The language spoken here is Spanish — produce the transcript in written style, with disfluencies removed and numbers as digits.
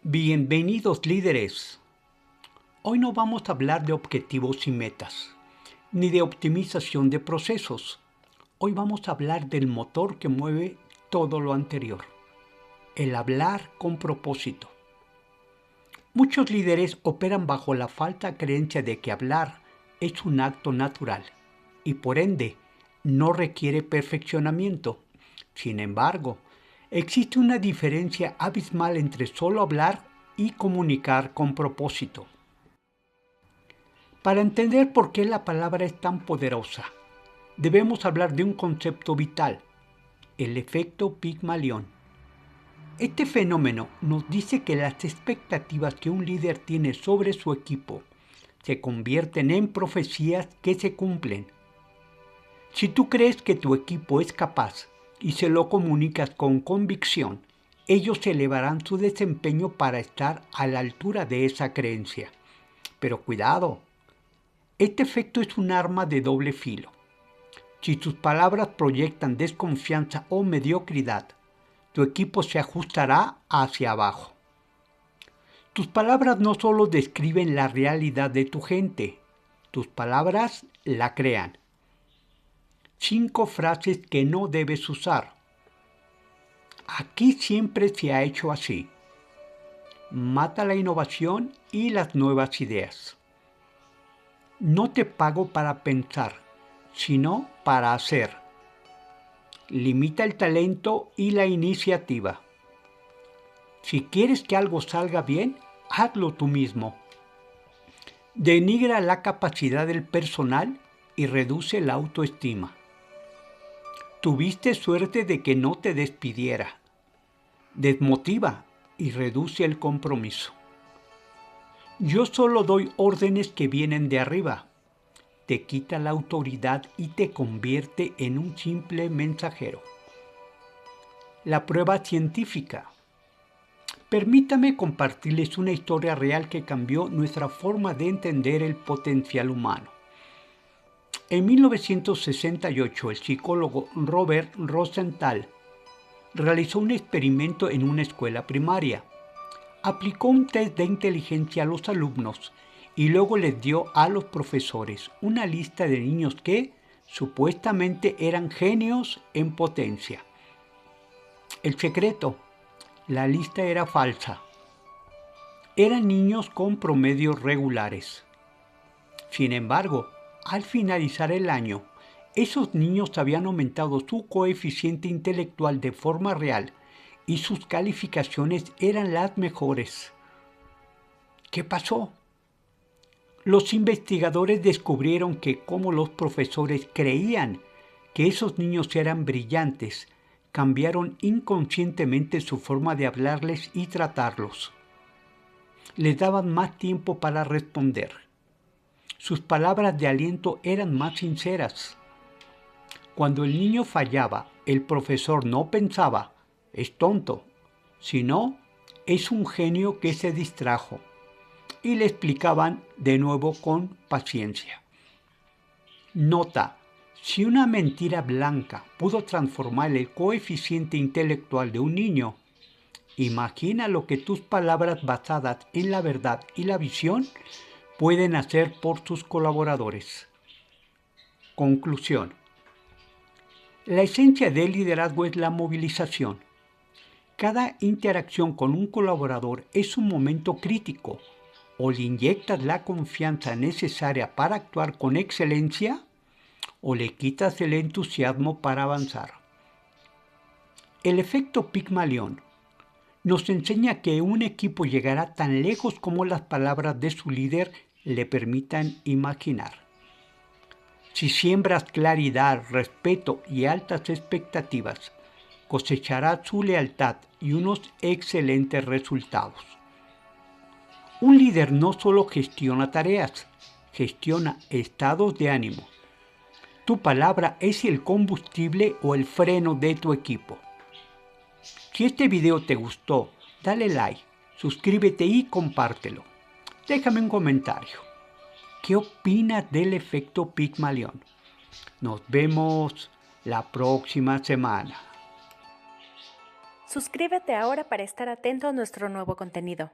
Bienvenidos líderes. Hoy no vamos a hablar de objetivos y metas, ni de optimización de procesos. Hoy vamos a hablar del motor que mueve todo lo anterior, el hablar con propósito. Muchos líderes operan bajo la falsa creencia de que hablar es un acto natural y por ende no requiere perfeccionamiento. Sin embargo, existe una diferencia abismal entre solo hablar y comunicar con propósito. Para entender por qué la palabra es tan poderosa, debemos hablar de un concepto vital, el efecto Pigmalión. Este fenómeno nos dice que las expectativas que un líder tiene sobre su equipo se convierten en profecías que se cumplen. Si tú crees que tu equipo es capaz y se lo comunicas con convicción, ellos elevarán su desempeño para estar a la altura de esa creencia. Pero cuidado, este efecto es un arma de doble filo. Si tus palabras proyectan desconfianza o mediocridad, tu equipo se ajustará hacia abajo. Tus palabras no solo describen la realidad de tu gente, tus palabras la crean. 5 frases que no debes usar. Aquí siempre se ha hecho así. Mata la innovación y las nuevas ideas. No te pago para pensar, sino para hacer. Limita el talento y la iniciativa. Si quieres que algo salga bien, hazlo tú mismo. Denigra la capacidad del personal y reduce la autoestima. Tuviste suerte de que no te despidiera. Desmotiva y reduce el compromiso. Yo solo doy órdenes que vienen de arriba. Te quita la autoridad y te convierte en un simple mensajero. La prueba científica. Permítame compartirles una historia real que cambió nuestra forma de entender el potencial humano. En 1968, el psicólogo Robert Rosenthal realizó un experimento en una escuela primaria. Aplicó un test de inteligencia a los alumnos y luego les dio a los profesores una lista de niños que supuestamente eran genios en potencia. El secreto, la lista era falsa. Eran niños con promedios regulares. Sin embargo, al finalizar el año, esos niños habían aumentado su coeficiente intelectual de forma real y sus calificaciones eran las mejores. ¿Qué pasó? Los investigadores descubrieron que como los profesores creían que esos niños eran brillantes, cambiaron inconscientemente su forma de hablarles y tratarlos. Les daban más tiempo para responder. Sus palabras de aliento eran más sinceras. Cuando el niño fallaba, el profesor no pensaba, es tonto, sino, es un genio que se distrajo. Y le explicaban de nuevo con paciencia. Nota, si una mentira blanca pudo transformar el coeficiente intelectual de un niño, imagina lo que tus palabras basadas en la verdad y la visión pueden hacer por tus colaboradores. Conclusión. La esencia del liderazgo es la movilización. Cada interacción con un colaborador es un momento crítico. O le inyectas la confianza necesaria para actuar con excelencia, o le quitas el entusiasmo para avanzar. El efecto Pigmalión nos enseña que un equipo llegará tan lejos como las palabras de su líder le permitan imaginar. Si siembras claridad, respeto y altas expectativas, cosecharás su lealtad y unos excelentes resultados. Un líder no solo gestiona tareas, gestiona estados de ánimo. Tu palabra es el combustible o el freno de tu equipo. Si este video te gustó, dale like, suscríbete y compártelo. Déjame un comentario. ¿Qué opinas del efecto Pigmalión? Nos vemos la próxima semana. Suscríbete ahora para estar atento a nuestro nuevo contenido.